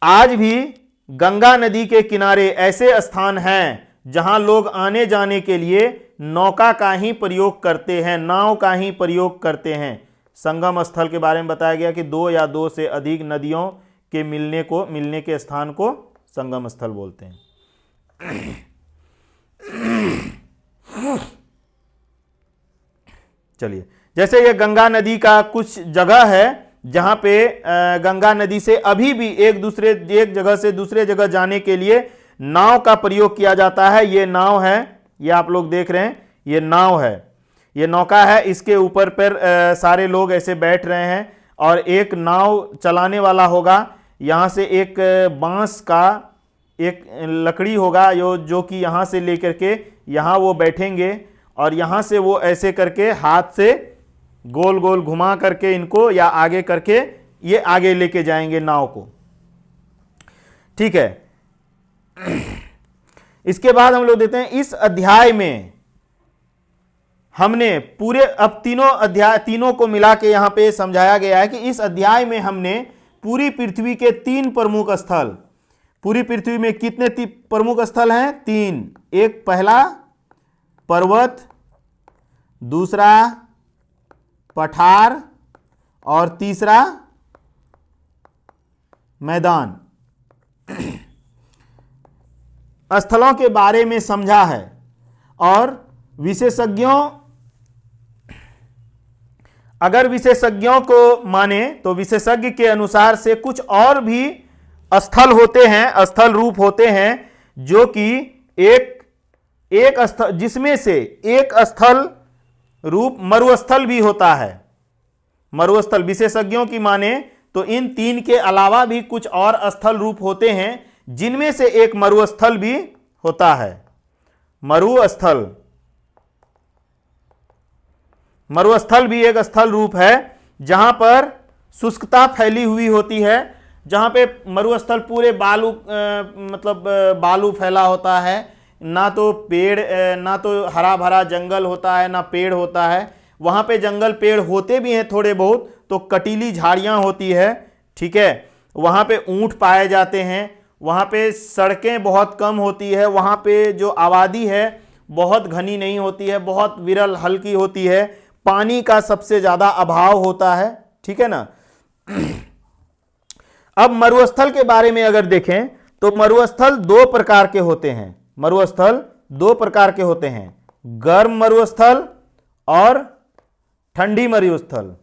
आज भी गंगा नदी के किनारे ऐसे स्थान हैं जहां लोग आने जाने के लिए नौका का ही प्रयोग करते हैं, नाव का ही प्रयोग करते हैं। संगम स्थल के बारे में बताया गया कि 2 या 2 से अधिक नदियों के मिलने के स्थान को संगम स्थल बोलते हैं। चलिए, जैसे ये गंगा नदी का कुछ जगह है जहां पे गंगा नदी से अभी भी एक जगह से दूसरे जगह जाने के लिए नाव का प्रयोग किया जाता है। ये नाव है, ये आप लोग देख रहे हैं, ये नाव है, ये नौका है, इसके ऊपर पर सारे लोग ऐसे बैठ रहे हैं और एक नाव चलाने वाला होगा। यहाँ से एक बांस का एक लकड़ी होगा जो कि यहाँ से लेकर के यहाँ वो बैठेंगे और यहाँ से वो ऐसे करके हाथ से गोल गोल घुमा करके इनको या आगे करके ये आगे लेके जाएंगे नाव को। ठीक है, इसके बाद हम लोग देते हैं इस अध्याय में हमने पूरे, अब तीनों को मिला के यहां पे समझाया गया है कि इस अध्याय में हमने पूरी पृथ्वी के 3 प्रमुख स्थल, पूरी पृथ्वी में कितने प्रमुख स्थल हैं? 3। एक पहला पर्वत, दूसरा पठार और तीसरा मैदान स्थलों के बारे में समझा है। और विशेषज्ञों, अगर विशेषज्ञों को माने तो विशेषज्ञ के अनुसार से कुछ और भी स्थल होते हैं, स्थल रूप होते हैं जो कि एक स्थल, जिसमें से एक स्थल रूप मरुस्थल भी होता है। मरुस्थल विशेषज्ञों की माने तो इन 3 के अलावा भी कुछ और स्थल रूप होते हैं जिनमें से एक मरुस्थल भी होता है। मरुस्थल भी एक स्थल रूप है जहां पर शुष्कता फैली हुई होती है, जहां पे मरुस्थल पूरे बालू बालू फैला होता है, ना तो पेड़, ना तो हरा भरा जंगल होता है, ना पेड़ होता है। वहां पे जंगल पेड़ होते भी हैं थोड़े बहुत, तो कटीली झाड़ियां होती है। ठीक है, वहां पे ऊंट पाए जाते हैं, वहां पे सड़कें बहुत कम होती है, वहां पे जो आबादी है बहुत घनी नहीं होती है, बहुत विरल हल्की होती है, पानी का सबसे ज्यादा अभाव होता है। ठीक है ना। अब मरुस्थल के बारे में अगर देखें तो मरुस्थल 2 प्रकार के होते हैं। मरुस्थल 2 प्रकार के होते हैं, गर्म मरुस्थल और ठंडी मरुस्थल।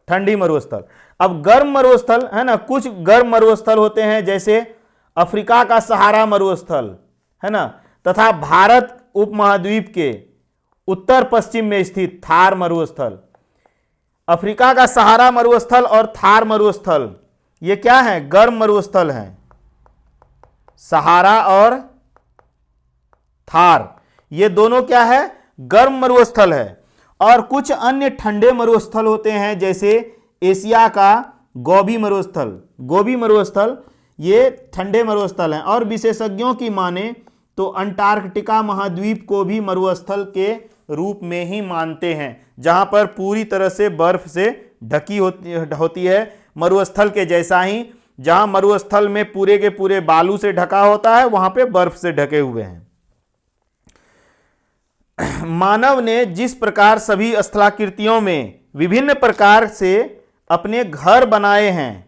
ठंडी मरुस्थल, अब गर्म मरुस्थल है ना, कुछ गर्म मरुस्थल होते हैं जैसे अफ्रीका का सहारा मरुस्थल है ना, तथा भारत उपमहाद्वीप के उत्तर पश्चिम में स्थित थार मरुस्थल। अफ्रीका का सहारा मरुस्थल और थार मरुस्थल ये क्या है? गर्म मरुस्थल हैं। सहारा और थार ये दोनों क्या है? गर्म मरुस्थल है। और कुछ अन्य ठंडे मरुस्थल होते हैं जैसे एशिया का गोबी मरुस्थल। गोबी मरुस्थल ये ठंडे मरुस्थल हैं। और विशेषज्ञों की माने तो अंटार्कटिका महाद्वीप को भी मरुस्थल के रूप में ही मानते हैं, जहां पर पूरी तरह से बर्फ से ढकी होती है, मरुस्थल के जैसा ही। जहां मरुस्थल में पूरे के पूरे बालू से ढका होता है, वहां पे बर्फ से ढके हुए हैं। मानव ने जिस प्रकार सभी स्थलाकृतियों में विभिन्न प्रकार से अपने घर बनाए हैं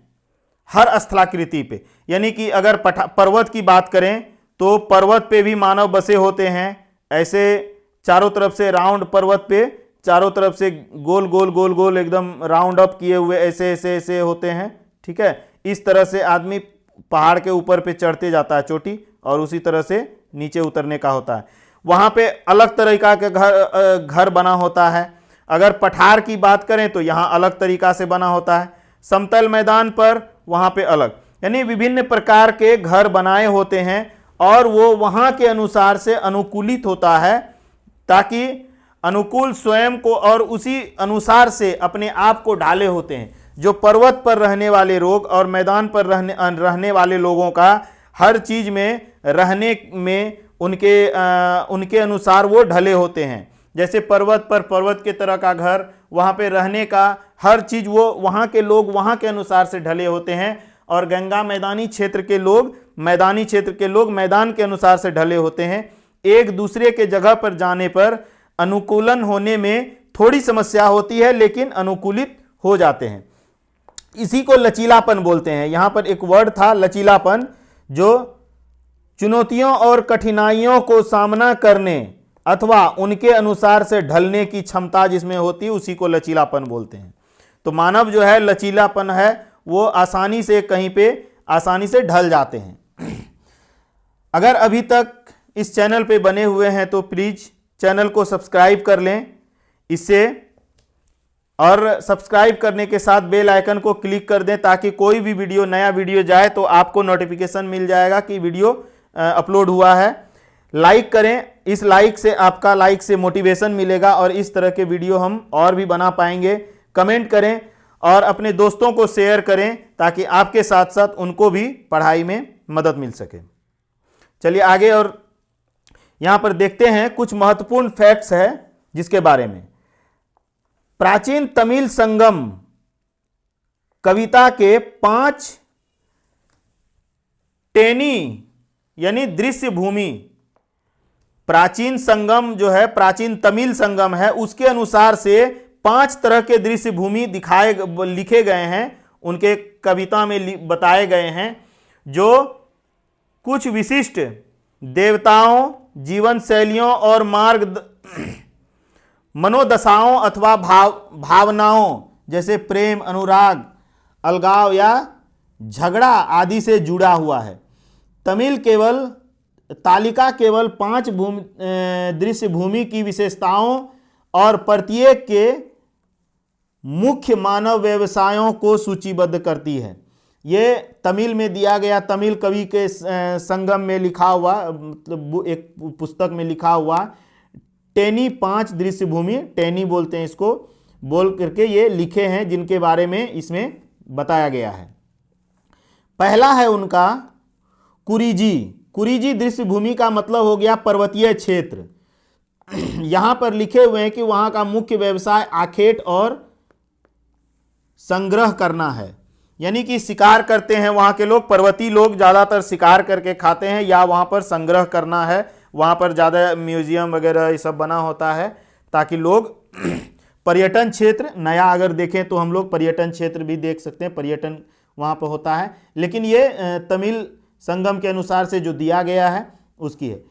हर स्थलाकृति पे, यानी कि अगर पर्वत की बात करें तो पर्वत पे भी मानव बसे होते हैं। ऐसे चारों तरफ से राउंड पर्वत पे चारों तरफ से गोल गोल गोल गोल एकदम राउंड अप किए हुए ऐसे ऐसे ऐसे होते हैं। ठीक है, इस तरह से आदमी पहाड़ के ऊपर पे चढ़ते जाता है चोटी, और उसी तरह से नीचे उतरने का होता है। वहां पे अलग तरीका के घर बना होता है। अगर पठार की बात करें तो यहाँ अलग तरीका से बना होता है, समतल मैदान पर वहां पे अलग, यानी विभिन्न प्रकार के घर बनाए होते हैं। और वो वहां के अनुसार से अनुकूलित होता है, ताकि अनुकूल स्वयं को और उसी अनुसार से अपने आप को ढाले होते हैं। जो पर्वत पर रहने वाले लोग और मैदान पर रहने वाले लोगों का हर चीज में रहने में उनके अनुसार वो ढले होते हैं। जैसे पर्वत पर पर्वत के तरह का घर, वहाँ पे रहने का हर चीज वो वहाँ के लोग वहाँ के अनुसार से ढले होते हैं। और गंगा मैदानी क्षेत्र के लोग मैदान के अनुसार से ढले होते हैं। एक दूसरे के जगह पर जाने पर अनुकूलन होने में थोड़ी समस्या होती है, लेकिन अनुकूलित हो जाते हैं। इसी को लचीलापन बोलते हैं। यहाँ पर एक वर्ड था लचीलापन, जो चुनौतियों और कठिनाइयों को सामना करने अथवा उनके अनुसार से ढलने की क्षमता जिसमें होती है, उसी को लचीलापन बोलते हैं। तो मानव जो है लचीलापन है, वो आसानी से कहीं पे आसानी से ढल जाते हैं। अगर अभी तक इस चैनल पे बने हुए हैं तो प्लीज़ चैनल को सब्सक्राइब कर लें इससे, और सब्सक्राइब करने के साथ बेल आइकन को क्लिक कर दें ताकि कोई भी वीडियो, नया वीडियो जाए तो आपको नोटिफिकेशन मिल जाएगा कि वीडियो अपलोड हुआ है। लाइक करें, इस लाइक से, आपका लाइक से मोटिवेशन मिलेगा और इस तरह के वीडियो हम और भी बना पाएंगे। कमेंट करें और अपने दोस्तों को शेयर करें ताकि आपके साथ साथ उनको भी पढ़ाई में मदद मिल सके। चलिए आगे और यहां पर देखते हैं कुछ महत्वपूर्ण फैक्ट्स है जिसके बारे में। प्राचीन तमिल संगम कविता के 5 टेनी यानी दृश्य भूमि, प्राचीन संगम जो है, प्राचीन तमिल संगम है, उसके अनुसार से 5 तरह के दृश्य भूमि लिखे गए हैं, उनके कविता में बताए गए हैं, जो कुछ विशिष्ट देवताओं, जीवन शैलियों और मनोदशाओं अथवा भावनाओं जैसे प्रेम, अनुराग, अलगाव या झगड़ा आदि से जुड़ा हुआ है। तालिका केवल 5 दृश्य भूमि की विशेषताओं और प्रत्येक के मुख्य मानव व्यवसायों को सूचीबद्ध करती है। ये तमिल में दिया गया, तमिल कवि के संगम में लिखा हुआ, मतलब एक पुस्तक में लिखा हुआ टेनी 5 दृश्य भूमि, टेनी बोलते हैं इसको, बोल करके ये लिखे हैं जिनके बारे में इसमें बताया गया है। पहला है उनका कुरीजी। कुरीजी दृश्य भूमि का मतलब हो गया पर्वतीय क्षेत्र। यहां पर लिखे हुए हैं कि वहां का मुख्य व्यवसाय आखेट और संग्रह करना है, यानी कि शिकार करते हैं वहां के लोग, पर्वतीय लोग ज्यादातर शिकार करके खाते हैं, या वहां पर संग्रह करना है, वहां पर ज्यादा म्यूजियम वगैरह ये सब बना होता है ताकि लोग पर्यटन क्षेत्र, नया अगर देखें तो हम लोग पर्यटन क्षेत्र भी देख सकते हैं, पर्यटन वहां पर होता है। लेकिन ये तमिल संगम के अनुसार से जो दिया गया है उसकी है।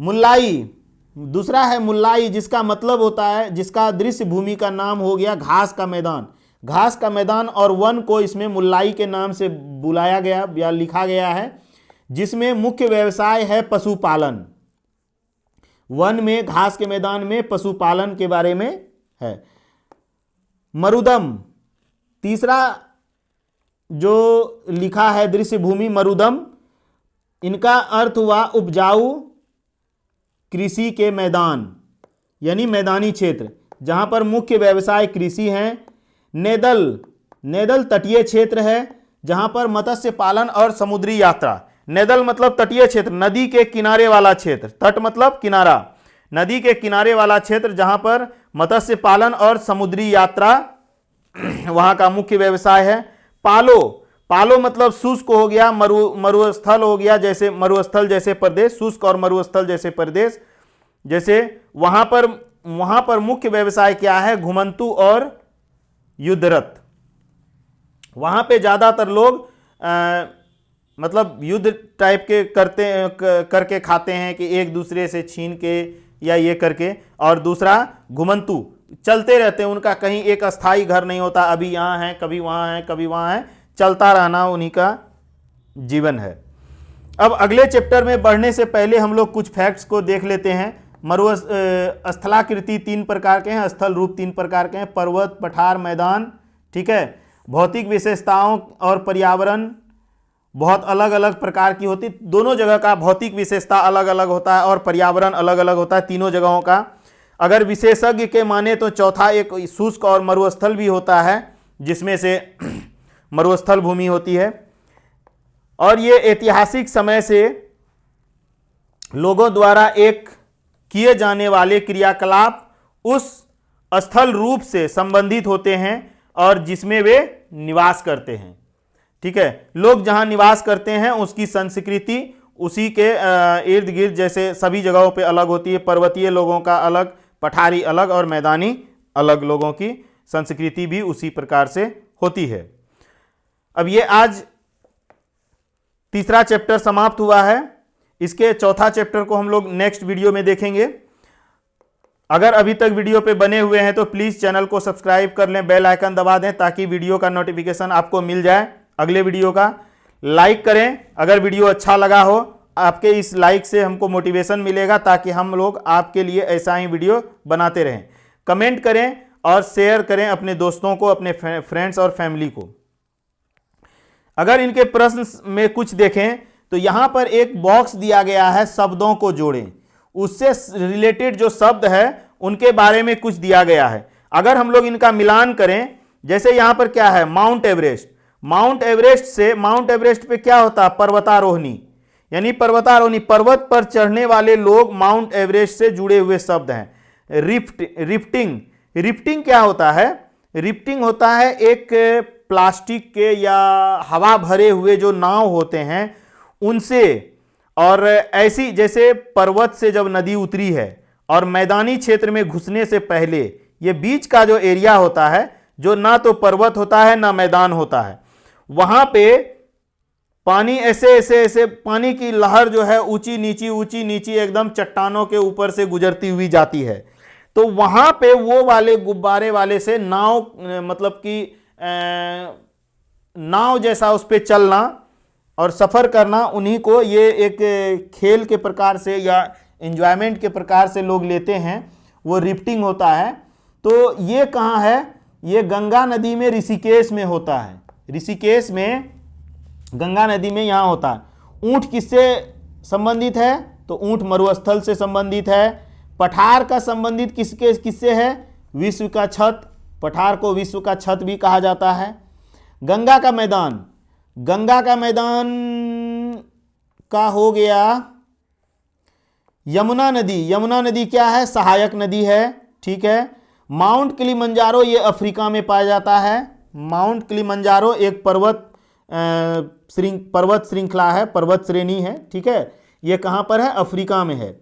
मुल्लाई, दूसरा है मुल्लाई, जिसका मतलब होता है, जिसका दृश्य भूमि का नाम हो गया घास का मैदान। घास का मैदान और वन को इसमें मुल्लाई के नाम से बुलाया गया या लिखा गया है, जिसमें मुख्य व्यवसाय है पशुपालन। वन में, घास के मैदान में पशुपालन के बारे में है। मरुदम, तीसरा जो लिखा है दृश्य भूमि मरुदम, इनका अर्थ हुआ उपजाऊ कृषि के मैदान, यानी मैदानी क्षेत्र जहां पर मुख्य व्यवसाय कृषि है। नेदल तटीय क्षेत्र है जहां पर मत्स्य पालन और समुद्री यात्रा। नेदल मतलब तटीय क्षेत्र, नदी के किनारे वाला क्षेत्र, तट मतलब किनारा, नदी के किनारे वाला क्षेत्र जहां पर मत्स्य पालन और समुद्री यात्रा वहां का मुख्य व्यवसाय है। पालो मतलब शुष्क हो गया, मरुस्थल हो गया, जैसे मरुस्थल जैसे प्रदेश, शुष्क और मरुस्थल जैसे प्रदेश, जैसे वहां पर मुख्य व्यवसाय क्या है, घुमंतु और युद्धरत। वहां पे ज्यादातर लोग मतलब युद्ध टाइप के करके खाते हैं कि एक दूसरे से छीन के या ये करके, और दूसरा घुमंतु, चलते रहते हैं, उनका कहीं एक अस्थाई घर नहीं होता, अभी यहाँ है, कभी वहाँ है, कभी वहाँ है, चलता रहना उन्हीं का जीवन है। अब अगले चैप्टर में बढ़ने से पहले हम लोग कुछ फैक्ट्स को देख लेते हैं। स्थलाकृति 3 प्रकार के हैं, स्थल रूप 3 प्रकार के हैं, पर्वत, पठार, मैदान, ठीक है। भौतिक विशेषताओं और पर्यावरण बहुत अलग अलग प्रकार की होती, दोनों जगह का भौतिक विशेषता अलग अलग होता है और पर्यावरण अलग अलग होता है तीनों जगहों का। अगर विशेषज्ञ के माने तो चौथा एक शुष्क और मरुस्थल भी होता है, जिसमें से मरुस्थल भूमि होती है। और ये ऐतिहासिक समय से लोगों द्वारा एक किए जाने वाले क्रियाकलाप उस स्थल रूप से संबंधित होते हैं और जिसमें वे निवास करते हैं, ठीक है। लोग जहां निवास करते हैं उसकी संस्कृति उसी के इर्द गिर्द जैसे सभी जगहों पे अलग होती है। पर्वतीय लोगों का अलग, पठारी अलग और मैदानी अलग, लोगों की संस्कृति भी उसी प्रकार से होती है। अब ये आज तीसरा चैप्टर समाप्त हुआ है, इसके चौथा चैप्टर को हम लोग नेक्स्ट वीडियो में देखेंगे। अगर अभी तक वीडियो पे बने हुए हैं तो प्लीज़ चैनल को सब्सक्राइब कर लें, बेल आइकन दबा दें ताकि वीडियो का नोटिफिकेशन आपको मिल जाए। अगले वीडियो का लाइक करें अगर वीडियो अच्छा लगा हो, आपके इस लाइक से हमको मोटिवेशन मिलेगा, ताकि हम लोग आपके लिए ऐसा ही वीडियो बनाते रहें। कमेंट करें और शेयर करें अपने दोस्तों को, अपने फ्रेंड्स और फैमिली को। अगर इनके प्रश्न में कुछ देखें तो यहां पर एक बॉक्स दिया गया है, शब्दों को जोड़ें, उससे रिलेटेड जो शब्द है उनके बारे में कुछ दिया गया है। अगर हम लोग इनका मिलान करें, जैसे यहां पर क्या है, माउंट एवरेस्ट। माउंट एवरेस्ट से, माउंट एवरेस्ट पे क्या होता है, पर्वतारोहणी, यानी पर्वतारोहणी, पर्वत पर चढ़ने वाले लोग माउंट एवरेस्ट से जुड़े हुए शब्द हैं। रिफ्टिंग, रिफ्टिंग क्या होता है, रिफ्टिंग होता है एक प्लास्टिक के या हवा भरे हुए जो नाव होते हैं उनसे, और ऐसी जैसे पर्वत से जब नदी उतरी है और मैदानी क्षेत्र में घुसने से पहले ये बीच का जो एरिया होता है, जो ना तो पर्वत होता है ना मैदान होता है, वहां पे पानी ऐसे ऐसे ऐसे पानी की लहर जो है ऊंची नीची एकदम चट्टानों के ऊपर से गुजरती हुई जाती है। तो वहां पे वो वाले गुब्बारे वाले से नाव, मतलब कि नाव जैसा उस पे चलना और सफर करना, उन्हीं को ये एक खेल के प्रकार से या एंजॉयमेंट के प्रकार से लोग लेते हैं, वो रिफ्टिंग होता है। तो ये कहाँ है, ये गंगा नदी में, ऋषिकेश में होता है। ऋषिकेश में, गंगा नदी में यहाँ होता है। ऊंट किससे संबंधित है, तो ऊंट मरुस्थल से संबंधित है। पठार का संबंधित किससे है, विश्व का छत, पठार को विश्व का छत भी कहा जाता है। गंगा का मैदान, गंगा का मैदान का हो गया यमुना नदी। यमुना नदी क्या है, सहायक नदी है, ठीक है। माउंट किलिमंजारो ये अफ्रीका में पाया जाता है। माउंट किलिमंजारो एक पर्वत श्रृंखला है, पर्वत श्रेणी है, ठीक है। ये कहाँ पर है, अफ्रीका में है।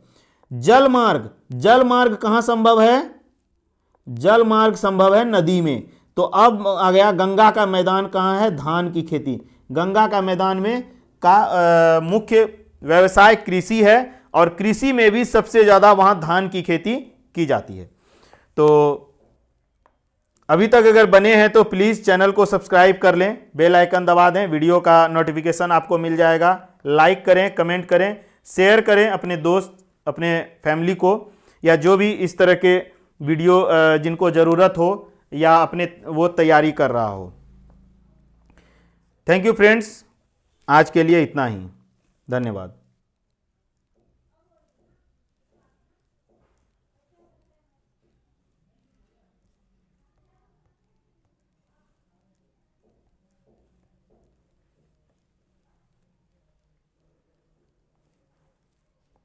जल मार्ग, जल मार्ग कहाँ संभव है, जल मार्ग संभव है नदी में। तो अब आ गया गंगा का मैदान कहाँ है, धान की खेती। गंगा का मैदान में का मुख्य व्यवसाय कृषि है, और कृषि में भी सबसे ज़्यादा वहाँ धान की खेती की जाती है। तो अभी तक अगर बने हैं तो प्लीज़ चैनल को सब्सक्राइब कर लें, बेल आइकन दबा दें, वीडियो का नोटिफिकेशन आपको मिल जाएगा। लाइक करें, कमेंट करें, शेयर करें अपने दोस्त, अपने फैमिली को, या जो भी इस तरह के वीडियो जिनको ज़रूरत हो या अपने वो तैयारी कर रहा हो। थैंक यू फ्रेंड्स, आज के लिए इतना ही, धन्यवाद।